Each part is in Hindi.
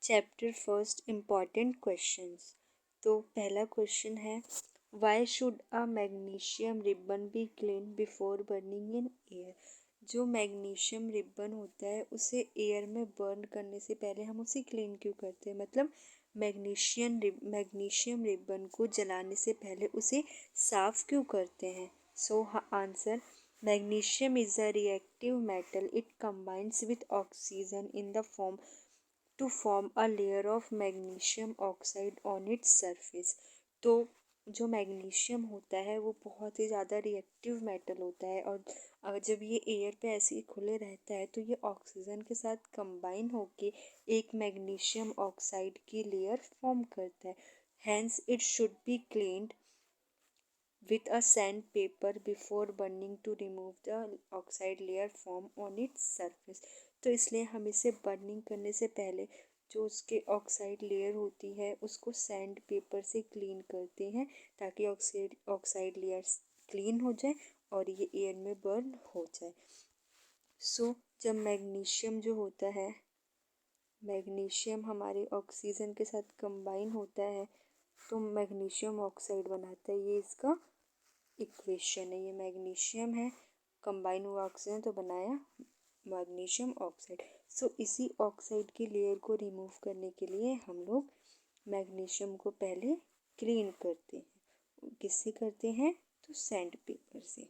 Chapter first important questions. तो पहला क्वेश्चन है, why should a magnesium ribbon be clean before burning in air. जो मैग्नीशियम रिबन होता है उसे एयर में बर्न करने से पहले हम उसे क्लीन क्यों करते हैं, मतलब मैग्नीशियम रिबन को जलाने से पहले उसे साफ क्यों करते हैं। So answer, magnesium is a reactive metal, it combines with oxygen in the form to form a layer of magnesium oxide on its surface. तो जो मैग्नीशियम होता है वो बहुत ही ज़्यादा रिएक्टिव मेटल होता है, और जब ये एयर पे ऐसे ही खुले रहता है तो ये ऑक्सीजन के साथ कंबाइन होके एक मैग्नीशियम ऑक्साइड की लेयर फॉर्म करता है। Hence it should be cleaned with a sandpaper before burning to remove the oxide layer form on its surface। तो इसलिए हम इसे बर्निंग करने से पहले जो उसके ऑक्साइड लेयर होती है उसको सैंड पेपर से क्लीन करते हैं ताकि ऑक्साइड लेयर क्लीन हो जाए और ये एयर में बर्न हो जाए। जब मैग्नीशियम जो होता है, मैग्नीशियम हमारे ऑक्सीजन के साथ कंबाइन होता है तो मैग्नीशियम ऑक्साइड बनाता है। ये इसका इक्वेशन है। ये मैग्नीशियम है, कंबाइन हुआ ऑक्सीजन तो बनाया मैग्नीशियम ऑक्साइड। इसी ऑक्साइड की लेयर को रिमूव करने के लिए हम लोग मैग्नीशियम को पहले क्लीन करते हैं। किससे करते हैं, तो सैंड पेपर से।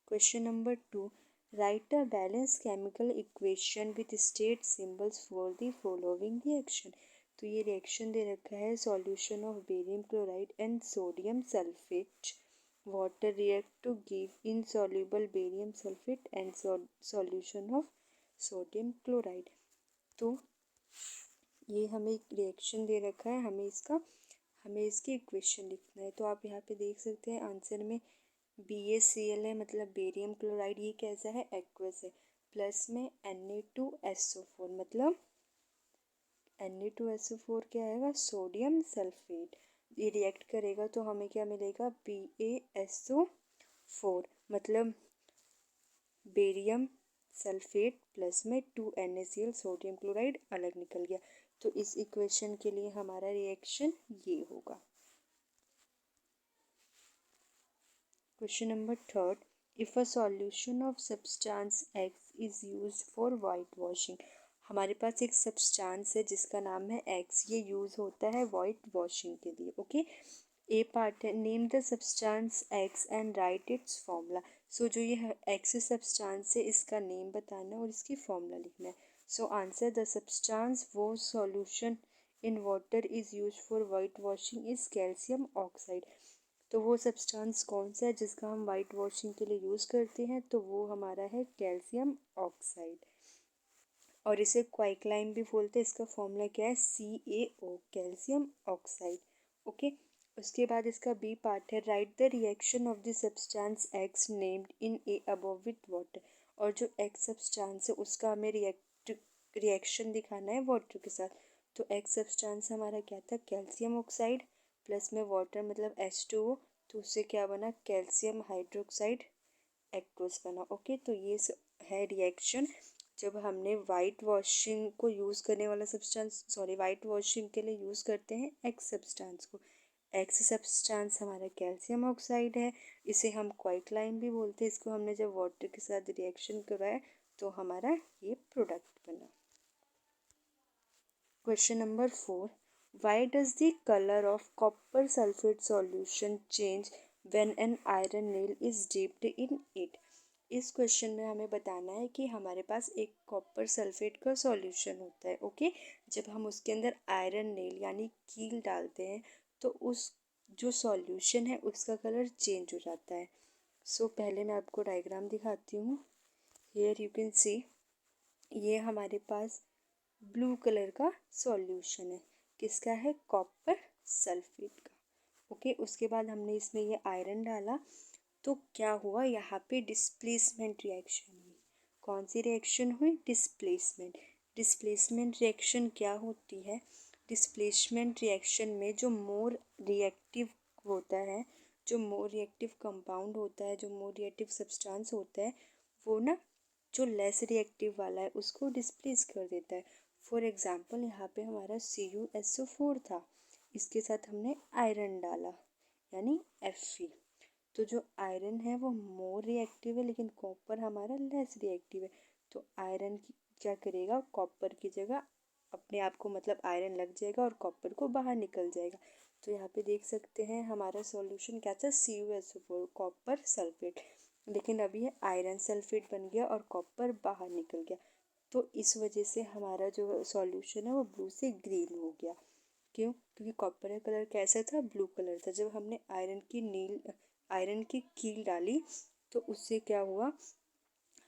Question number 2, write a balance chemical equation with state symbols for the following reaction. तो ये रिएक्शन दे रखा है, solution of barium chloride and sodium sulphate water react to give insoluble barium sulphate and solution of sodium chloride. तो ये हमें एक रिएक्शन दे रखा है, हमें इसकी इक्वेशन लिखना है। तो आप यहाँ पे देख सकते हैं आंसर में BaCl है, मतलब बेरियम क्लोराइड, ये कैसा है, एक्वस है, प्लस में Na2SO4, मतलब Na2SO4 क्या आएगा, सोडियम सल्फेट। ये रिएक्ट करेगा तो हमें क्या मिलेगा, BaSO4, मतलब बेरियम सल्फेट प्लस में 2NaCl सोडियम क्लोराइड अलग निकल गया। तो इस इक्वेशन के लिए हमारा रिएक्शन ये होगा। Question number 3, if a solution of substance X is used for white washing. हमारे पास एक सब्सटेंस है जिसका नाम है X, ये यूज़ होता है वाइट वॉशिंग के लिए। ओके, ए पार्ट है, name the substance X and right it's formula. जो ये X सब्सटेंस है इसका नेम बताना है और इसकी फॉर्मूला लिखना है। आंसर, द सब्सटेंस वो solution in water is use for white washing is calcium oxide. तो वो सब्सटेंस कौन सा है जिसका हम वाइट वॉशिंग के लिए यूज़ करते हैं, तो वो हमारा है कैल्शियम ऑक्साइड, और इसे क्वाइकलाइन भी बोलते हैं। इसका फॉर्मूला क्या है, CaO, कैल्शियम ऑक्साइड। ओके, उसके बाद इसका बी पार्ट है, right the reaction of the substance X named in A above with water. और जो X सब्सटेंस है उसका हमें रिएक्शन दिखाना है वाटर के साथ। तो X सब्सटेंस हमारा क्या था, कैल्शियम ऑक्साइड प्लस में वाटर, मतलब H2O, तो उससे क्या बना, कैल्शियम हाइड्रोक्साइड एक्वस बना। ओके, तो ये है रिएक्शन जब हमने वाइट वॉशिंग को यूज़ करने वाला वाइट वॉशिंग के लिए यूज़ करते हैं X सब्सटेंस को। X सब्सटेंस हमारा कैल्शियम ऑक्साइड है, इसे हम क्वाइकलाइन भी बोलते हैं। इसको हमने जब वाटर के साथ रिएक्शन कराया तो हमारा ये प्रोडक्ट बना। Question number 4, why does the colour of copper sulphate solution change when an iron nail is dipped in it. इस क्वेश्चन में हमें बताना है कि हमारे पास एक कॉपर सल्फेट का सॉल्यूशन होता है। ओके, जब हम उसके अंदर आयरन नेल यानी कील डालते हैं तो उस जो सॉल्यूशन है उसका कलर चेंज हो जाता है। पहले मैं आपको डायग्राम दिखाती हूँ। हियर यू कैन सी, ये हमारे पास ब्लू कलर का सॉल्यूशन है, किसका है, कॉपर सल्फेट का। ओके, उसके बाद हमने इसमें ये आयरन डाला तो क्या हुआ, यहाँ पे डिस्प्लेसमेंट रिएक्शन हुई। कौन सी रिएक्शन हुई, डिस्प्लेसमेंट। डिस्प्लेसमेंट रिएक्शन क्या होती है, डिस्प्लेसमेंट रिएक्शन में जो मोर रिएक्टिव होता है, जो मोर रिएक्टिव कंपाउंड होता है, जो मोर रिएक्टिव सब्सटेंस होता है, वो ना जो लेस रिएक्टिव वाला है उसको डिस्प्लेस कर देता है। फॉर एग्जाम्पल यहाँ पे हमारा CuSO4 था, इसके साथ हमने आयरन डाला यानी Fe। तो जो आयरन है वो मोर रिएक्टिव है लेकिन कॉपर हमारा लेस रिएक्टिव है। तो आयरन की क्या करेगा, कॉपर की जगह अपने आप को मतलब आयरन लग जाएगा और कॉपर को बाहर निकल जाएगा। तो यहाँ पे देख सकते हैं हमारा सॉल्यूशन क्या था, CuSO4 कॉपर सल्फेट, लेकिन अभी ये आयरन सल्फेट बन गया और कॉपर बाहर निकल गया। तो इस वजह से हमारा जो सॉल्यूशन है वो ब्लू से ग्रीन हो गया। क्यों? क्योंकि कॉपर का कलर कैसा था, ब्लू कलर था। जब हमने आयरन की कील डाली तो उससे क्या हुआ,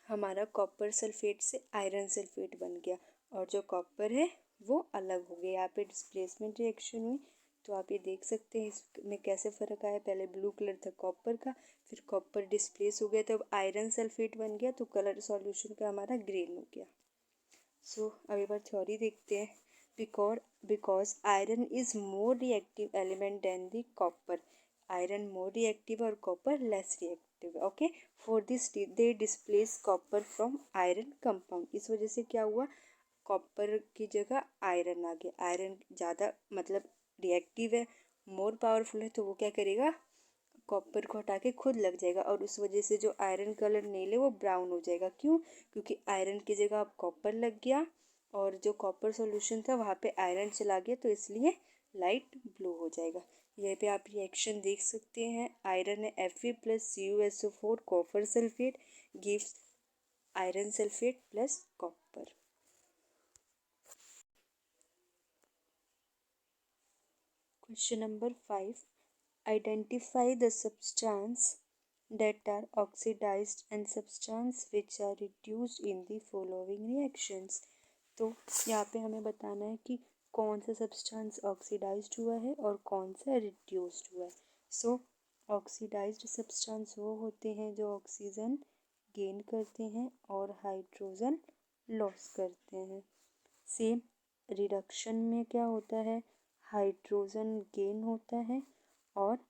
हमारा कॉपर सल्फेट से आयरन सल्फेट बन गया और जो कॉपर है वो अलग हो गया। यहाँ पे डिस्प्लेसमेंट रिएक्शन हुई। तो आप ये देख सकते हैं इसमें कैसे फ़र्क आया। पहले ब्लू कलर था कॉपर का, फिर कॉपर डिस्प्लेस हो गया तो अब आयरन सल्फेट बन गया तो कलर सॉल्यूशन का हमारा ग्रीन हो गया। अब एक बार थ्योरी देखते हैं। Because iron is more reactive element than the copper, iron more reactive और copper less reactive. Okay, for this they displace copper from iron compound. इस वजह से क्या हुआ, कॉपर की जगह आयरन आ गया। आयरन ज़्यादा मतलब रिएक्टिव है, मोर पावरफुल है, तो वो क्या करेगा, कॉपर को हटा के खुद लग जाएगा और उस वजह से जो आयरन कलर नेल है वो ब्राउन हो जाएगा। क्यों? क्योंकि आयरन की जगह अब कॉपर लग गया और जो कॉपर सॉल्यूशन था वहाँ पे आयरन चला गया तो इसलिए लाइट ब्लू हो जाएगा। यहाँ पे आप रिएक्शन देख सकते हैं। आयरन है Fe plus CuSO4 copper sulphate gives iron sulphate plus copper. Question number 5. Identify the substance that are oxidized and substance which are reduced in the following reactions. तो यहाँ पे हमें बताना है कि कौन सा सब्सटेंस ऑक्सीडाइज्ड हुआ है और कौन सा रिड्यूस्ड हुआ है। सो ऑक्सीडाइज्ड सब्सटेंस वो होते हैं जो ऑक्सीजन गेन करते हैं और हाइड्रोजन लॉस करते हैं। सेम रिडक्शन में क्या होता है, हाइड्रोजन गेन होता है और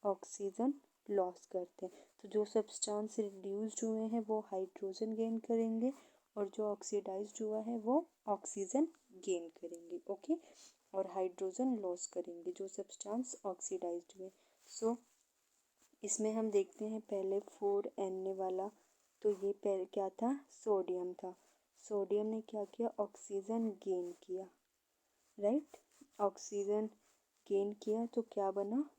ऑक्सीजन लॉस करते हैं। तो जो सब्सटेंस रिड्यूस्ड हुए हैं वो हाइड्रोजन गेन करेंगे और जो ऑक्सीडाइज्ड हुआ है वो ऑक्सीजन गेन करेंगे। ओके, और हाइड्रोजन लॉस करेंगे जो सब्सटेंस ऑक्सीडाइज्ड हुए। सो इसमें हम देखते हैं पहले 4Na वाला। तो ये पहले क्या था, सोडियम था। सोडियम ने क्या किया, ऑक्सीजन गेन किया, राइट। ऑक्सीजन गेन किया तो क्या बना,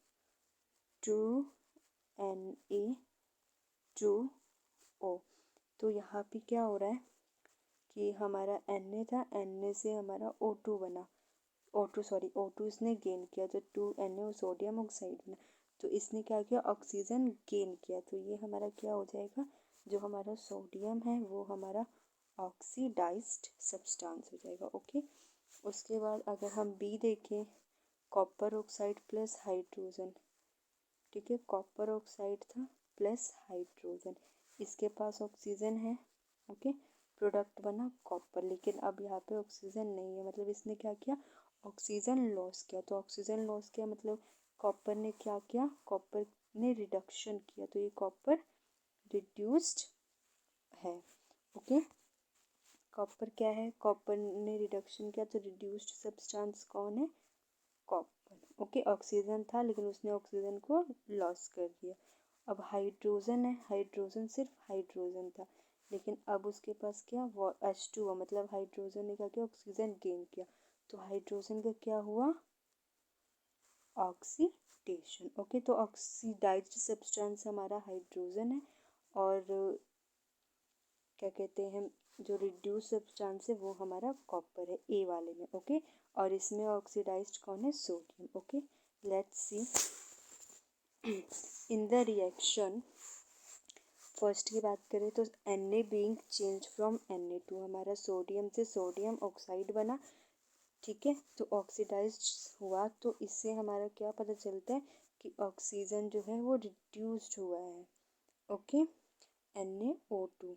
2Na2O। तो यहाँ पे क्या हो रहा है कि हमारा Na था, Na से हमारा O2 बना, O2 इसने गेन किया तो 2Na सोडियम ऑक्साइड बना। तो इसने क्या किया, ऑक्सीजन गेन किया। तो ये हमारा क्या हो जाएगा, जो हमारा सोडियम है वो हमारा ऑक्सीडाइज्ड सब्सटेंस हो जाएगा। ओके, उसके बाद अगर हम बी देखें, कॉपर ऑक्साइड प्लस हाइड्रोजन, ठीक है, कॉपर ऑक्साइड था प्लस हाइड्रोजन, इसके पास ऑक्सीजन है। ओके, प्रोडक्ट बना कॉपर, लेकिन अब यहाँ पे ऑक्सीजन नहीं है, मतलब इसने क्या किया, ऑक्सीजन लॉस किया। तो ऑक्सीजन लॉस किया मतलब कॉपर ने क्या किया, कॉपर ने रिडक्शन किया, तो ये कॉपर रिड्यूस्ड है। ओके, कॉपर क्या है, कॉपर ने रिडक्शन किया तो रिड्यूस्ड सब्सटेंस कौन है, कॉपर। ओके, ऑक्सीजन था लेकिन उसने ऑक्सीजन को लॉस कर दिया। अब हाइड्रोजन है, हाइड्रोजन सिर्फ हाइड्रोजन था लेकिन अब उसके पास क्या, वो H2O, मतलब हाइड्रोजन ने क्या किया, ऑक्सीजन गेन किया। तो हाइड्रोजन का क्या हुआ, ऑक्सीडेशन। ओके, तो ऑक्सीडाइज्ड सब्सटेंस हमारा हाइड्रोजन है और क्या कहते हैं, जो रिड्यूस सब्सटेंस है वो हमारा कॉपर है, ए वाले में। ओके, और इसमें ऑक्सीडाइज्ड कौन है, sodium. Okay, let's see in the reaction. First की बात करें तो Na being change from Na2, हमारा सोडियम से सोडियम ऑक्साइड बना, ठीक है। तो ऑक्सीडाइज्ड हुआ तो इससे हमारा क्या पता चलता है कि ऑक्सीजन जो है वो रिड्यूस्ड हुआ है। Okay, NaO2।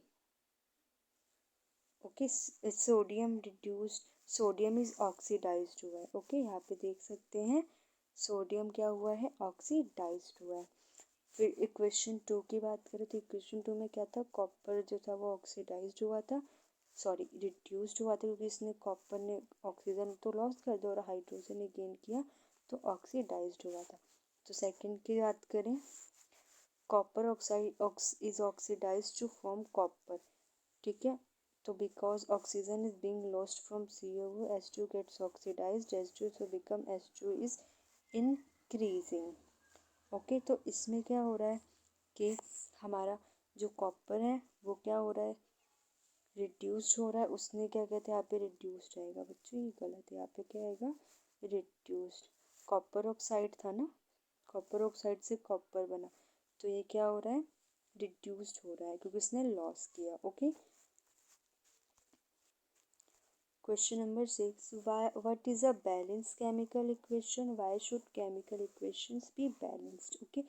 Okay, sodium reduced, sodium is oxidised हुआ है। ओके, यहाँ पे देख सकते हैं सोडियम क्या हुआ है, ऑक्सीडाइज्ड हुआ है। फिर इक्वेशन 2 की बात करें तो इक्वेशन 2 में क्या था, कॉपर जो था वो ऑक्सीडाइज्ड हुआ था, सॉरी रिड्यूस्ड हुआ था, क्योंकि इसने कॉपर ने ऑक्सीजन तो लॉस कर दिया और हाइड्रोजन ने गेन किया तो ऑक्सीडाइज्ड हुआ था। तो सेकंड की बात करें, copper oxide is oxidised to form copper, ठीक है। तो because oxygen is being lost from CO H2 gets oxidised H2 so become H2 is increasing. Okay, तो इसमें क्या हो रहा है कि हमारा जो कॉपर है वो क्या हो रहा है, रिड्यूस्ड हो रहा है। उसने क्या कहते हैं यहाँ पे रिड्यूस्ड आएगा बच्चों, ये गलत है, यहाँ पे क्या आएगा रिड्यूस्ड। कॉपर ऑक्साइड था ना, कॉपर ऑक्साइड से कॉपर बना, तो ये क्या हो रहा है रिड्यूस्ड हो रहा है क्योंकि इसने लॉस किया। Okay, question number 6, what is a balance chemical equation, why should chemical equations be balanced. Okay,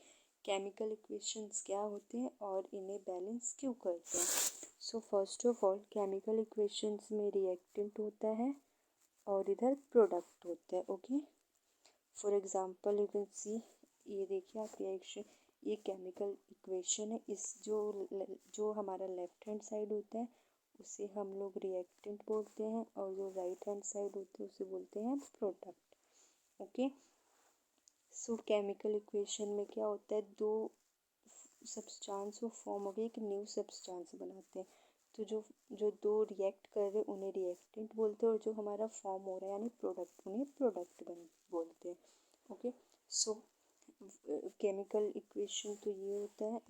chemical equations क्या होते हैं और इन्हें बैलेंस क्यों करते हैं। So first of all chemical equations में रिएक्टेंट होता है और इधर प्रोडक्ट होता है। Okay, for example you can see, ये देखिए आप रिएक्शन, ये केमिकल इक्वेशन है। इस जो हमारा लेफ्ट हैंड साइड होता है उसे हम लोग रिएक्टेंट बोलते हैं और जो राइट हैंड साइड होते हैं उसे बोलते हैं प्रोडक्ट। ओके, सो केमिकल इक्वेशन में क्या होता है, दो सब्सटेंस वो फॉर्म हो गए, एक न्यू सब्सटेंस बनाते हैं। तो जो दो रिएक्ट कर रहे हैं उन्हें रिएक्टेंट बोलते हैं और जो हमारा फॉर्म हो रहा है यानी प्रोडक्ट, उन्हें प्रोडक्ट बोलते हैं। ओके, सो केमिकल इक्वेशन तो ये होता है,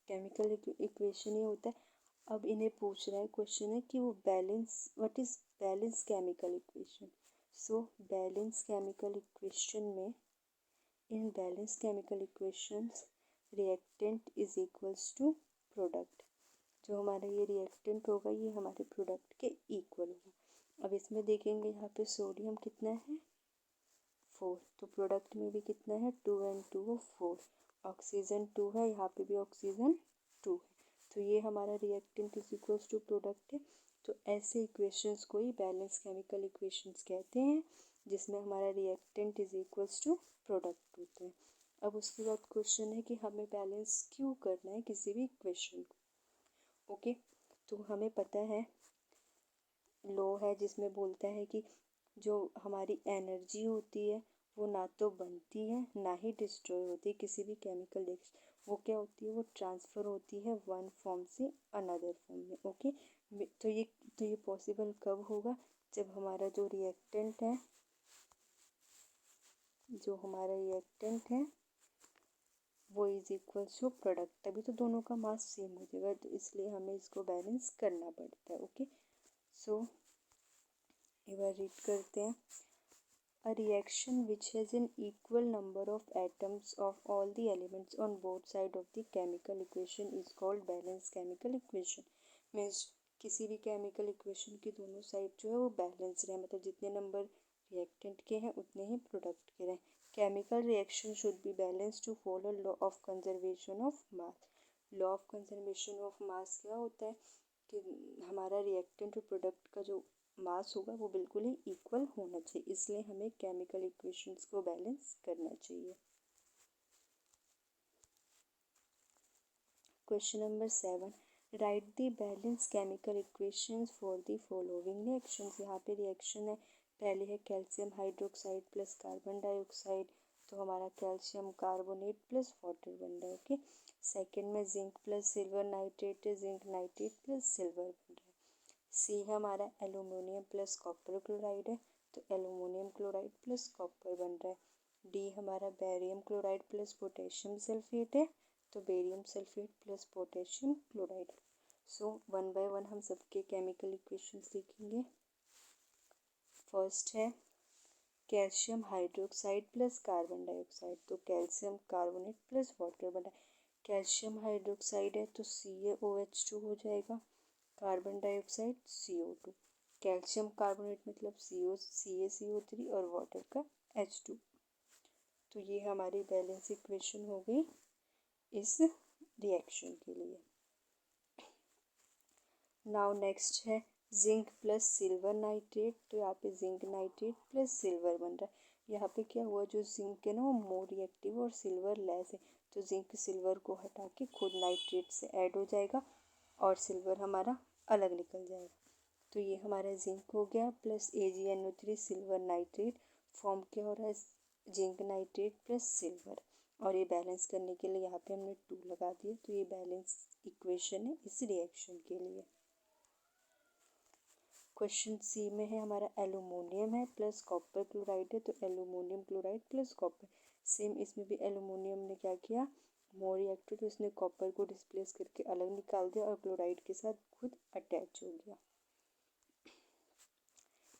केमिकल इक्वेशन ये होता है। अब इन्हें पूछ रहा है, क्वेश्चन है कि वो balance, what is balance chemical equation. So balance chemical equation में, in balance chemical equations reactant is equals to product. जो हमारा ये रिएक्टेंट होगा ये हमारे प्रोडक्ट के इक्वल होगा। अब इसमें देखेंगे यहाँ पे सोडियम कितना है 4, तो प्रोडक्ट में भी कितना है 2 and 2 4, ऑक्सीजन 2 है, यहाँ पे भी ऑक्सीजन 2 है, तो ये हमारा reactant is equals to product है। तो ऐसे इक्वेशंस को ही बैलेंस केमिकल इक्वेशंस कहते हैं जिसमें हमारा reactant is equals to product होते हैं। अब उसके बाद क्वेश्चन है कि हमें बैलेंस क्यों करना है किसी भी इक्वेशन को। ओके, तो हमें पता है लॉ है जिसमें बोलता है कि जो हमारी एनर्जी होती है वो ना तो बनती है ना ही डिस्ट्रॉय होती है किसी भी केमिकल रिएक्शन, वो क्या होती है, वो ट्रांसफ़र होती है वन फॉर्म से अनदर फॉर्म में। ओके, तो ये पॉसिबल कब होगा, जब हमारा जो रिएक्टेंट है, वो इज इक्वल टू प्रोडक्ट, तभी तो दोनों का मास सेम हो जाएगा, तो इसलिए हमें इसको बैलेंस करना पड़ता है। ओके, सो एक बार रीड करते हैं। A reaction which has an equal number of atoms of all the elements on both sides of the chemical equation is called balanced chemical equation। Means किसी भी केमिकल इक्वेशन की दोनों साइड जो है वो बैलेंस रहे, मतलब जितने नंबर रिएक्टेंट के हैं उतने ही प्रोडक्ट के रहें। Chemical reaction should be balance to follow law of conservation of mass. Law of conservation of mass क्या होता है कि हमारा रिएक्टेंट और प्रोडक्ट का जो मास होगा वो बिल्कुल ही इक्वल होना चाहिए, इसलिए हमें केमिकल इक्वेशंस को बैलेंस करना चाहिए। Question number 7, right the balance chemical equations for the following reactions. यहाँ पे रिएक्शन है, पहले है calcium hydroxide plus carbon dioxide, तो हमारा कैल्शियम कार्बोनेट प्लस वाटर बन रहा है। ओके, सेकेंड में जिंक प्लस सिल्वर नाइट्रेट है, जिंक नाइट्रेट प्लस सिल्वर बन रहा है। सी हमारा एल्यूमिनियम प्लस कॉपर क्लोराइड है, तो एल्यूमिनियम क्लोराइड प्लस कॉपर बन रहा है। डी हमारा barium chloride plus potassium sulphate है, तो barium sulphate plus potassium chloride. So one by one हम सबके केमिकल इक्वेशंस देखेंगे। फर्स्ट है calcium hydroxide plus carbon dioxide, तो कैल्शियम कार्बोनेट प्लस वाटर बना। कैल्शियम हाइड्रोक्साइड है तो CaOH2 हो जाएगा, carbon dioxide CO2, calcium carbonate मतलब CaCO3 और वाटर का H2। तो ये हमारी बैलेंस इक्वेशन हो गई इस रिएक्शन के लिए। नाउ नेक्स्ट है जिंक प्लस सिल्वर नाइट्रेट, तो यहाँ पे जिंक नाइट्रेट प्लस सिल्वर बन रहा है, यहाँ पे क्या हुआ, जो जिंक है ना वो मोर रिएक्टिव और सिल्वर लेस है, तो जिंक सिल्वर को हटा के खुद नाइट्रेट से ऐड हो जाएगा और सिल्वर हमारा अलग निकल जाएगा। तो ये हमारा जिंक हो गया plus AgNO3 silver nitrate form क्या हो रहा है, जिंक नाइट्रेट प्लस सिल्वर। और ये बैलेंस करने के लिए यहाँ पे हमने 2 लगा दिया, तो ये बैलेंस इक्वेशन है इस रिएक्शन के लिए। क्वेश्चन सी में है हमारा एल्यूमिनियम है प्लस कॉपर क्लोराइड है, तो aluminium chloride plus copper. Same इसमें भी एल्यूमिनियम ने क्या किया, मोर रिएक्टिव, तो इसने कॉपर को डिस्प्लेस करके अलग निकाल दिया और क्लोराइड के साथ खुद अटैच हो गया।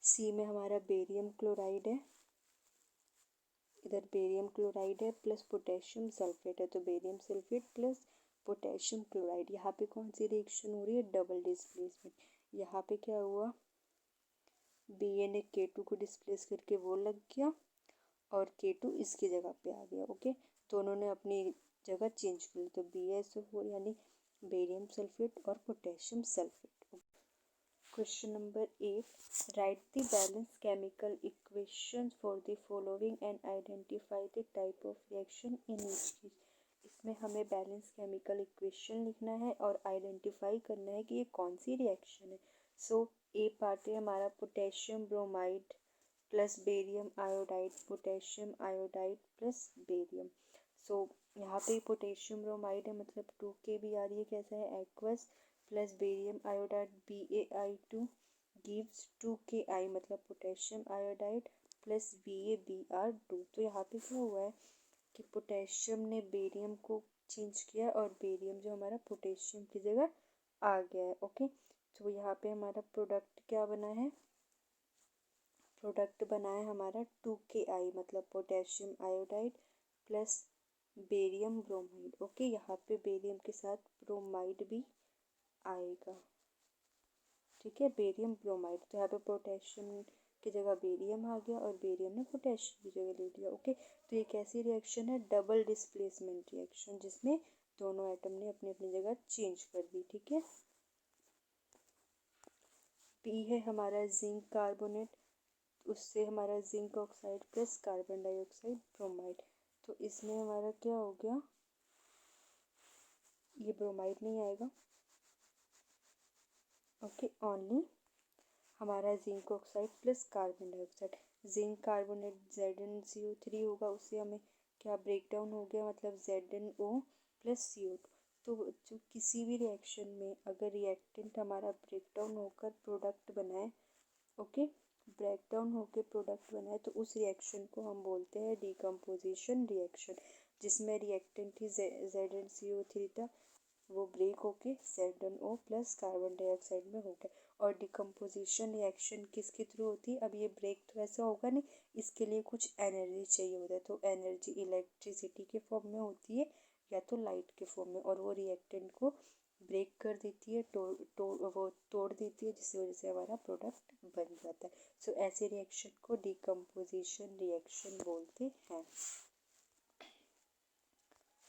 सी में हमारा बेरियम क्लोराइड है, इधर बेरियम क्लोराइड है प्लस पोटेशियम सल्फेट है, तो barium sulphate plus potassium chloride. यहाँ पे कौन सी रिएक्शन हो रही है, डबल डिस्प्लेसमेंट। यहाँ पे क्या हुआ, Ba ने K2 को डिस्प्लेस करके वो लग गया और K2 इसकी जगह पे आ गया। ओके, दोनों ने अपनी जगह चेंज कर ली, तो BaSO4 यानी बेरियम सल्फेट और potassium sulphate. Question number 8, right the balance chemical equation for the following and identify the type of reaction in each case. इसमें हमें बैलेंस केमिकल इक्वेशन लिखना है और आइडेंटिफाई करना है कि ये कौन सी रिएक्शन है। सो ए पार्ट है हमारा potassium bromide plus barium iodide, potassium iodide plus barium. So यहाँ पे पोटेशियम ब्रोमाइड है मतलब 2K भी आ रही है, कैसा है aqueous, plus barium iodide BaI2 gives 2KI मतलब पोटेशियम आयोडाइड प्लस BaBr2। तो यहाँ पे क्या हुआ है कि पोटेशियम ने बेरियम को चेंज किया और बेरियम जो हमारा पोटेशियम की जगह आ गया है। ओके, तो यहाँ पे हमारा प्रोडक्ट क्या बना है, प्रोडक्ट बना है हमारा 2KI मतलब potassium iodide plus barium bromide. Okay, यहाँ पे बेरियम के साथ ब्रोमाइड भी आएगा, ठीक है, बेरियम ब्रोमाइड। तो यहाँ पे पोटेशियम की जगह बेरियम आ गया और बेरियम ने पोटेशियम की जगह ले लिया। ओके, तो ये कैसी रिएक्शन है, डबल डिस्प्लेसमेंट रिएक्शन, जिसमें दोनों एटम ने अपनी अपनी जगह चेंज कर दी। ठीक है, पी है हमारा जिंक कार्बोनेट, उससे हमारा zinc oxide plus carbon dioxide bromide. तो इसमें हमारा क्या हो गया, ये ब्रोमाइड नहीं आएगा। ओके, ओनली हमारा zinc oxide plus carbon dioxide. Zinc carbonate ZnCO3 होगा, उससे हमें क्या ब्रेक डाउन हो गया मतलब ZnO प्लस CO2। तो जो किसी भी रिएक्शन में अगर रिएक्टेंट हमारा ब्रेक डाउन होकर प्रोडक्ट बनाए, ओके, ब्रेक डाउन होकर प्रोडक्ट बनाए, तो उस रिएक्शन को हम बोलते हैं डिकम्पोजिशन रिएक्शन, जिसमें रिएक्टेंट ही ZnCO3 था, वो ब्रेक होके ZnO प्लस कार्बन डाइऑक्साइड में हो गया। और डिकम्पोजिशन रिएक्शन किसके थ्रू होती है, अब ये ब्रेक तो ऐसा होगा नहीं, इसके लिए कुछ एनर्जी चाहिए होता है, तो एनर्जी इलेक्ट्रिसिटी के फॉर्म में होती है या तो लाइट के फॉर्म में, और वो रिएक्टेंट को ब्रेक कर देती है, वो तोड़ देती है, जिसकी वजह से हमारा प्रोडक्ट बन जाता है। सो ऐसे रिएक्शन को डिकम्पोजिशन रिएक्शन बोलते हैं।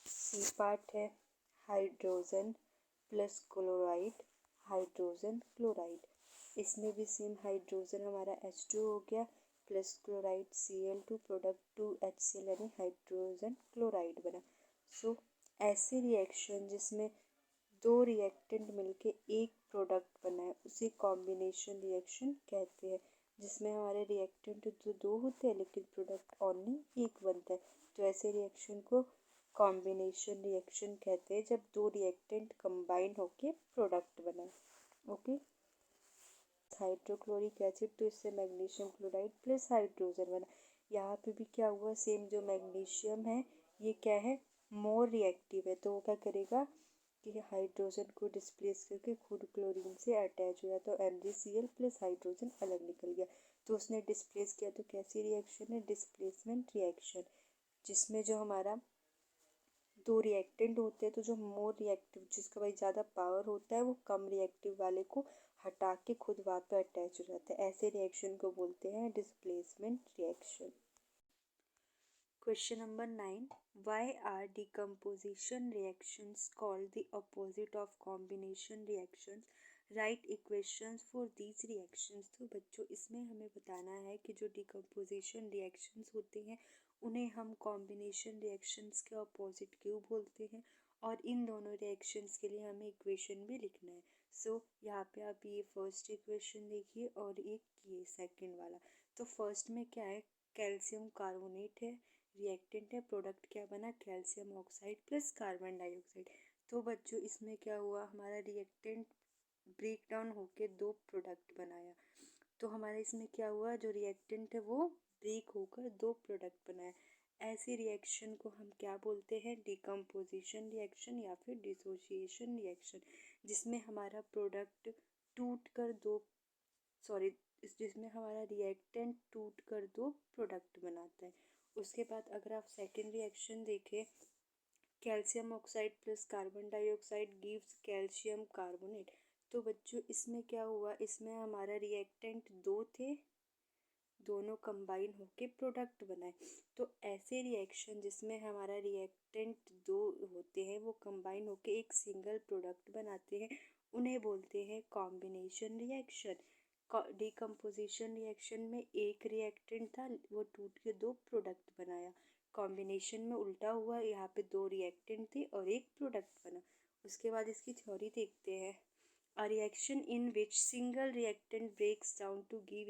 सी पार्ट है hydrogen plus chloride, hydrogen chloride. इसमें भी सेम हाइड्रोजन हमारा H2 हो गया plus chloride Cl2, product 2HCl यानी हाइड्रोजन क्लोराइड बना। सो ऐसे रिएक्शन जिसमें दो रिएक्टेंट मिलके एक प्रोडक्ट बना है उसे कॉम्बिनेशन रिएक्शन कहते हैं, जिसमें हमारे रिएक्टेंट तो दो होते हैं लेकिन प्रोडक्ट ओनली एक बनता है। तो ऐसे रिएक्शन को कॉम्बिनेशन रिएक्शन कहते हैं जब दो रिएक्टेंट कंबाइन होके प्रोडक्ट बनाए। ओके, हाइड्रोक्लोरिक एसिड, तो इससे मैग्नीशियम क्लोराइड प्लस हाइड्रोजन बना। यहाँ पे भी क्या हुआ, सेम जो मैग्नीशियम है ये क्या है, मोर रिएक्टिव है, तो वो क्या करेगा कि हाइड्रोजन को डिस्प्लेस करके खुद क्लोरीन से अटैच हो गया, तो MgCl प्लस हाइड्रोजन अलग निकल गया। तो उसने डिस्प्लेस किया, तो कैसी रिएक्शन है, डिस्प्लेसमेंट रिएक्शन, जिसमें जो हमारा दो रिएक्टेंट होते हैं, तो जो मोर रिएक्टिव जिसका भाई ज़्यादा पावर होता है वो कम रिएक्टिव वाले को हटा के खुद वहाँ पे अटैच हो जाता है। ऐसे रिएक्शन को बोलते हैं displacement reaction. Question number 9, why are decomposition reactions called the opposite of combination reactions write equations for these reactions. तो बच्चों इसमें हमें बताना है कि जो डिकम्पोजिशन रिएक्शंस होते हैं उन्हें हम कॉम्बिनेशन रिएक्शंस के अपोजिट क्यों बोलते हैं, और इन दोनों रिएक्शंस के लिए हमें इक्वेशन भी लिखना है। सो यहाँ पे आप ये फर्स्ट इक्वेशन देखिए और एक ये सेकंड वाला। तो फर्स्ट में क्या है, कैल्शियम कार्बोनेट है, रिएक्टेंट है, प्रोडक्ट क्या बना, calcium oxide plus carbon dioxide. तो बच्चों इसमें क्या हुआ, हमारा रिएक्टेंट ब्रेक डाउन होके दो प्रोडक्ट बनाया। तो हमारे इसमें क्या हुआ, जो रिएक्टेंट है वो ब्रेक होकर दो प्रोडक्ट बनाया। ऐसे रिएक्शन को हम क्या बोलते हैं, डिकम्पोजिशन रिएक्शन या फिर डिसोसिएशन रिएक्शन, जिसमें हमारा प्रोडक्ट टूट कर दो सॉरी जिसमें हमारा रिएक्टेंट टूट कर दो प्रोडक्ट बनाता है। उसके बाद अगर आप सेकेंड रिएक्शन देखें, calcium oxide plus carbon dioxide gives calcium carbonate. तो बच्चों इसमें क्या हुआ, इसमें हमारा रिएक्टेंट दो थे, दोनों कंबाइन होके प्रोडक्ट बनाए। तो ऐसे रिएक्शन जिसमें हमारा रिएक्टेंट दो होते हैं वो कंबाइन होके एक सिंगल प्रोडक्ट बनाते हैं, उन्हें बोलते हैं कॉम्बिनेशन रिएक्शन। डिकम्पोजिशन रिएक्शन में एक रिएक्टेंट था, वो टूट के दो प्रोडक्ट बनाया। कॉम्बिनेशन में उल्टा हुआ, यहाँ पे दो रिएक्टेंट थे और एक प्रोडक्ट बना। उसके बाद इसकी थ्योरी देखते हैं। A reaction in which single reactant breaks down to give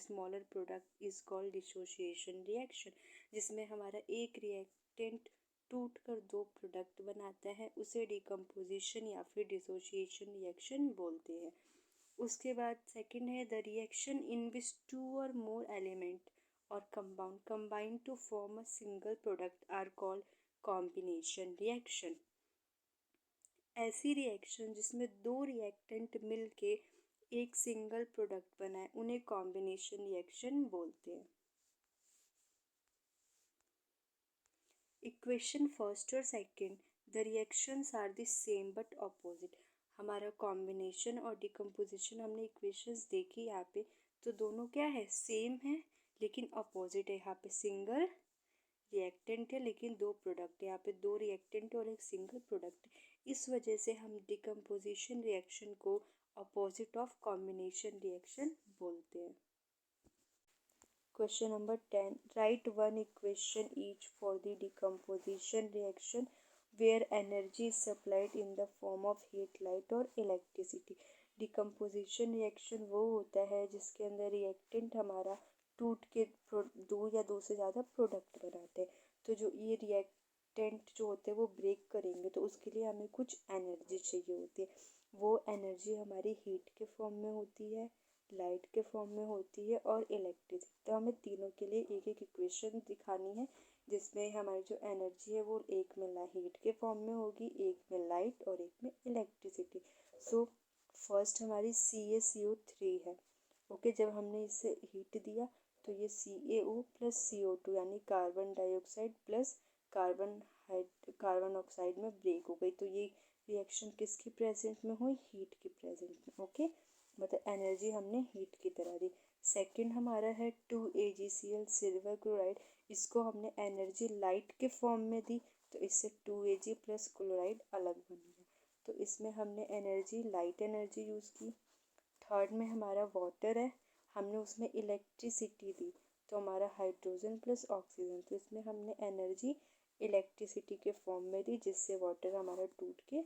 smaller product is called dissociation reaction। जिसमें हमारा एक रिएक्टेंट टूट कर दो प्रोडक्ट बनाता है उसे डिकम्पोजिशन या फिर डिसोसिएशन रिएक्शन बोलते हैं। उसके बाद सेकंड है the reaction in which two or more element or compound combine to form a single product are called combination reaction. ऐसी रिएक्शन जिसमें दो रिएक्टेंट मिलके एक सिंगल प्रोडक्ट बनाए उन्हें कॉम्बिनेशन रिएक्शन बोलते हैं। इक्वेशन फर्स्ट और second, the reactions are the same but opposite. हमारा कॉम्बिनेशन और डिकम्पोजिशन हमने इक्वेशंस देखी यहाँ पे, तो दोनों क्या है, सेम है लेकिन अपोजिट है। यहाँ पे सिंगल रिएक्टेंट है लेकिन दो प्रोडक्ट है, यहाँ पे दो रिएक्टेंट और एक सिंगल प्रोडक्ट। इस वजह से हम डिकम्पोजिशन रिएक्शन को अपोजिट ऑफ कॉम्बिनेशन रिएक्शन बोलते हैं। Question number 10. Write one equation each for the decomposition reaction where energy is supplied in the form of heat, light और electricity। Decomposition reaction वो होता है जिसके अंदर रिएक्टेंट हमारा टूट के दो या दो से ज़्यादा प्रोडक्ट बनाते हैं। तो जो ये रिएक्टेंट जो होते हैं वो ब्रेक करेंगे तो उसके लिए हमें कुछ एनर्जी चाहिए होती है। वो एनर्जी हमारी हीट के फॉर्म में होती है, लाइट के फॉर्म में होती है और इलेक्ट्रिसिटी। तो हमें तीनों के लिए एक एक इक्वेशन दिखानी है जिसमें हमारी जो एनर्जी है वो एक में हीट के फॉर्म में होगी, एक में लाइट और एक में इलेक्ट्रिसिटी। सो फर्स्ट हमारी CaCO3 है। ओके, जब हमने इसे हीट दिया तो ये CaO प्लस CO2 यानी carbon dioxide plus carbon oxide में ब्रेक हो गई। तो ये रिएक्शन किसकी प्रेजेंट में हुई, हीट की प्रेजेंट में। ओके, मतलब एनर्जी हमने हीट की तरह दी। सेकंड हमारा है 2AgCl सिल्वर क्लोराइड, इसको हमने एनर्जी लाइट के फॉर्म में दी तो इससे 2Ag प्लस क्लोराइड अलग बन गया, तो इसमें हमने एनर्जी लाइट एनर्जी यूज़ की। थर्ड में हमारा वाटर है, हमने उसमें इलेक्ट्रिसिटी दी तो हमारा हाइड्रोजन प्लस ऑक्सीजन, तो इसमें हमने एनर्जी इलेक्ट्रिसिटी के फॉर्म में दी जिससे वाटर हमारा टूट के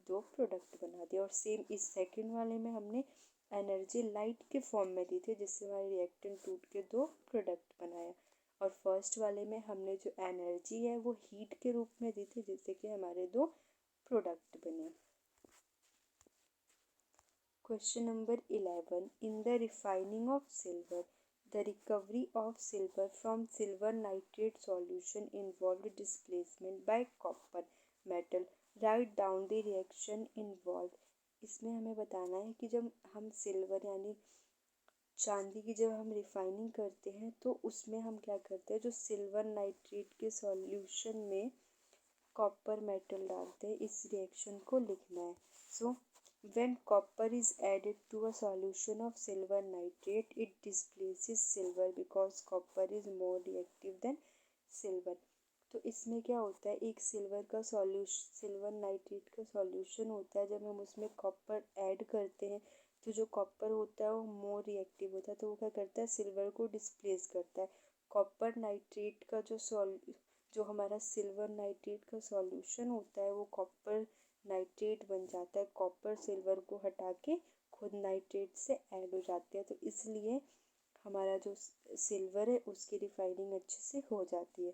दो प्रोडक्ट बना दिया। और सेम इस सेकंड वाले में हमने एनर्जी लाइट के फॉर्म में दी थी जिससे हमारे रिएक्टेंट टूट के दो प्रोडक्ट बनाया। और फर्स्ट वाले में हमने जो एनर्जी है वो हीट के रूप में दी थी जिससे कि हमारे दो प्रोडक्ट बने। Question number 11, in the refining of silver the recovery of silver from silver nitrate solution involved displacement by copper metal। Write down the reaction involved। इसमें हमें बताना है कि जब हम सिल्वर यानी चांदी की जब हम रिफाइनिंग करते हैं तो उसमें हम क्या करते हैं, जो सिल्वर नाइट्रेट के सॉल्यूशन में कॉपर मेटल डालते हैं, इस रिएक्शन को लिखना है। सो when copper is added to a solution of silver nitrate it displaces silver because copper is more reactive than silver। तो इसमें क्या होता है, एक सिल्वर नाइट्रेट का सॉल्यूशन होता है। जब हम उसमें कॉपर ऐड करते हैं तो जो कॉपर होता है वो मोर रिएक्टिव होता है, तो वो क्या करता है, सिल्वर को डिस्प्लेस करता है। कॉपर नाइट्रेट का जो हमारा सिल्वर नाइट्रेट का सॉल्यूशन होता है वो कॉपर नाइट्रेट बन जाता है। कॉपर सिल्वर को हटा के खुद नाइट्रेट से ऐड हो जाते हैं, तो इसलिए हमारा जो सिल्वर है उसकी रिफाइनिंग अच्छे से हो जाती है।